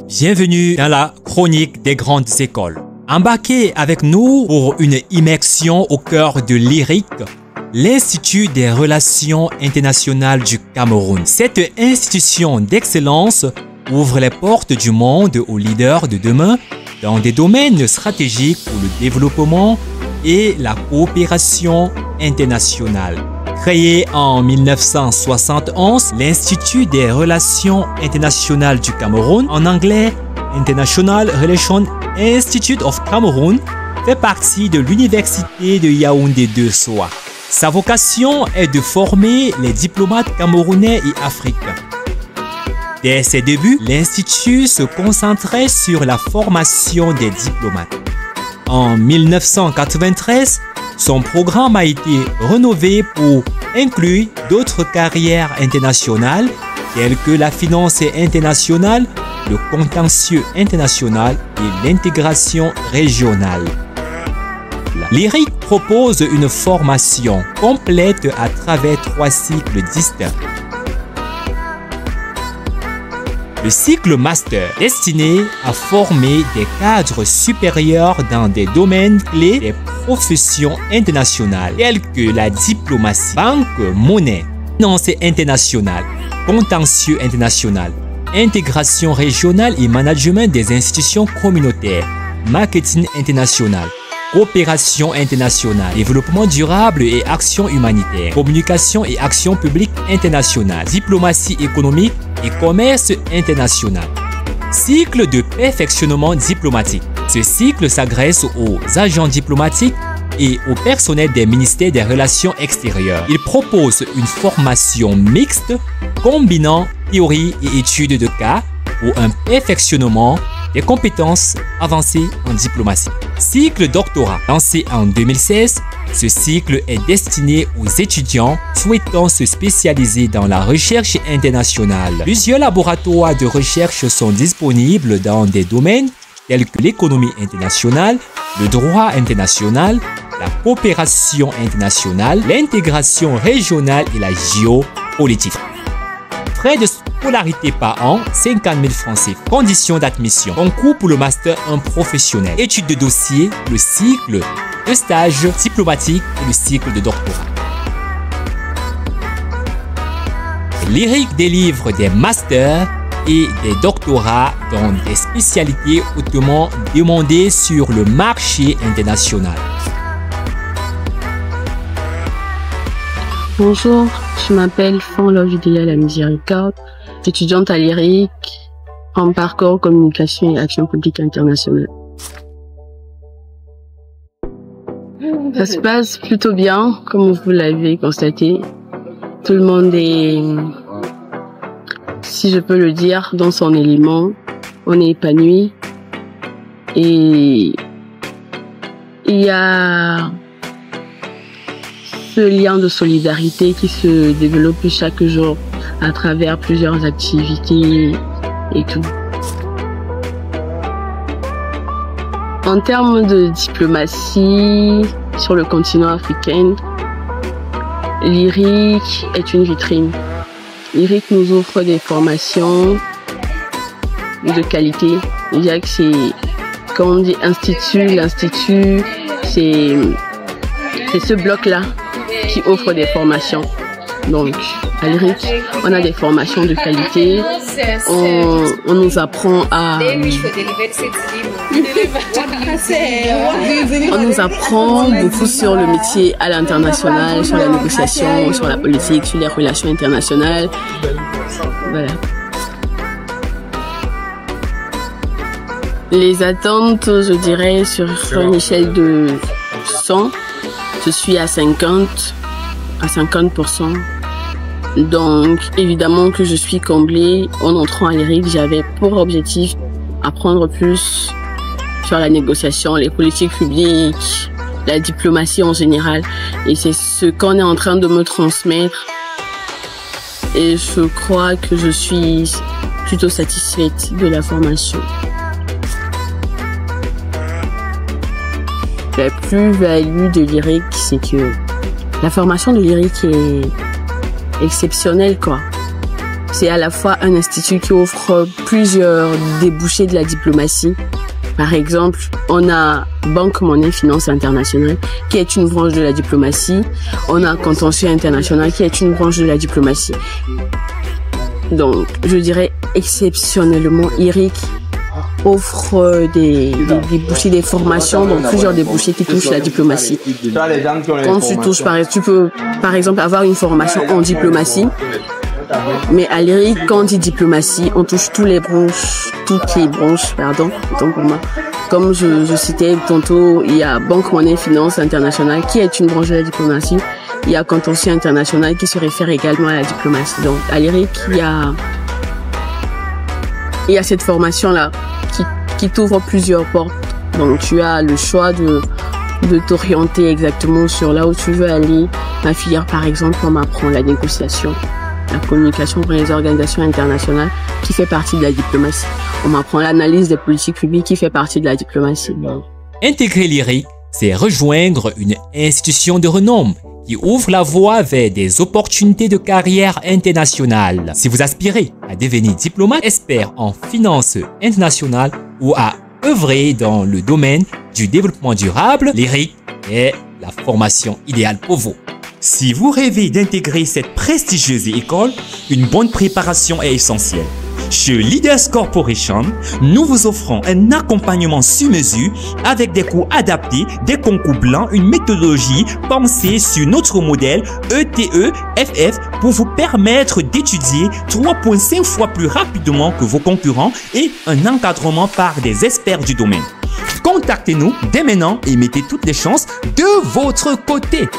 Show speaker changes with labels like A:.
A: Bienvenue dans la chronique des grandes écoles. Embarquez avec nous pour une immersion au cœur de l'IRIC, l'Institut des relations internationales du Cameroun. Cette institution d'excellence ouvre les portes du monde aux leaders de demain dans des domaines stratégiques pour le développement et la coopération internationale. Créé en 1971, l'Institut des relations internationales du Cameroun, en anglais International Relations Institute of Cameroon, fait partie de l'Université de Yaoundé de Soa. Sa vocation est de former les diplomates camerounais et africains. Dès ses débuts, l'Institut se concentrait sur la formation des diplomates. En 1993, son programme a été rénové pour inclure d'autres carrières internationales telles que la finance internationale, le contentieux international et l'intégration régionale. L'IRIC propose une formation complète à travers 3 cycles distincts. Le cycle master, destiné à former des cadres supérieurs dans des domaines clés des professions internationales telles que la diplomatie, banque, monnaie, finance internationale, contentieux international, intégration régionale et management des institutions communautaires, marketing international, coopération internationale, développement durable et action humanitaire, communication et action publique internationale, diplomatie économique et commerce international. Cycle de perfectionnement diplomatique. Ce cycle s'adresse aux agents diplomatiques et au personnel des ministères des Relations extérieures. Il propose une formation mixte combinant théorie et études de cas pour un perfectionnement des compétences avancées en diplomatie. Cycle doctorat. Lancé en 2016, ce cycle est destiné aux étudiants souhaitant se spécialiser dans la recherche internationale. Plusieurs laboratoires de recherche sont disponibles dans des domaines tels que l'économie internationale, le droit international, la coopération internationale, l'intégration régionale et la géopolitique. Frais de scolarité par an, 50 000 francs CFA. Conditions d'admission. Concours pour le master 1 professionnel. Études de dossier, le cycle de stage diplomatique et le cycle de doctorat. L'IRIC délivre des masters et des doctorats dans des spécialités hautement demandées sur le marché international.
B: Bonjour, je m'appelle Fanlovidéa La Miséricorde, étudiante à l'IRIC en parcours communication et action publique internationale. Ça se passe plutôt bien, comme vous l'avez constaté. Tout le monde est, si je peux le dire, dans son élément. On est épanoui. Et il y a ce lien de solidarité qui se développe chaque jour à travers plusieurs activités et tout. En termes de diplomatie sur le continent africain, l'IRIC est une vitrine. L'IRIC nous offre des formations de qualité. Je dirais que c'est, comme on dit, l'institut, c'est ce bloc-là qui offre des formations. Donc, à l'IRIC, on a des formations de qualité. On nous apprend à... On nous apprend beaucoup sur le métier à l'international, sur la négociation, sur la politique, sur les relations internationales. Voilà. Les attentes, je dirais, sur une échelle de 100, je suis à 50%. Donc, évidemment que je suis comblée. En entrant à l'IRIC, j'avais pour objectif apprendre plus sur la négociation, les politiques publiques, la diplomatie en général. Et c'est ce qu'on est en train de me transmettre. Et je crois que je suis plutôt satisfaite de la formation. La plus-value de l'IRIC, c'est que la formation de l'IRIC est exceptionnelle, quoi. c'est à la fois un institut qui offre plusieurs débouchés de la diplomatie. Par exemple, on a Banque Monnaie Finance Internationale, qui est une branche de la diplomatie. On a Contentieux International, qui est une branche de la diplomatie. Donc, je dirais exceptionnellement, IRIC offre des débouchés, des formations, donc plusieurs débouchés qui touchent la diplomatie. Quand tu touches, tu peux, par exemple, avoir une formation en diplomatie. Mais à l'IRIC, quand on dit diplomatie, on touche toutes les branches, pardon. Donc, comme je citais tantôt, il y a Banque Monnaie Finance Internationale, qui est une branche de la diplomatie. Il y a Contentieux International, qui se réfère également à la diplomatie. Donc, à l'IRIC, il y a cette formation-là qui t'ouvre plusieurs portes. Donc, tu as le choix de t'orienter exactement sur là où tu veux aller. Ma filière, par exemple, on m'apprend la négociation, la communication pour les organisations internationales, qui fait partie de la diplomatie. On m'apprend l'analyse des politiques publiques, qui fait partie de la diplomatie.
A: Intégrer l'IRIC, c'est rejoindre une institution de renom qui ouvre la voie vers des opportunités de carrière internationale. Si vous aspirez à devenir diplomate, expert en finance internationale ou à œuvrer dans le domaine du développement durable, l'IRIC est la formation idéale pour vous.
C: Si vous rêvez d'intégrer cette prestigieuse école, une bonne préparation est essentielle. Chez Leaders Corporation, nous vous offrons un accompagnement sur mesure avec des cours adaptés, des concours blancs, une méthodologie pensée sur notre modèle ETE-FF pour vous permettre d'étudier 3,5 fois plus rapidement que vos concurrents et un encadrement par des experts du domaine. Contactez-nous dès maintenant et mettez toutes les chances de votre côté.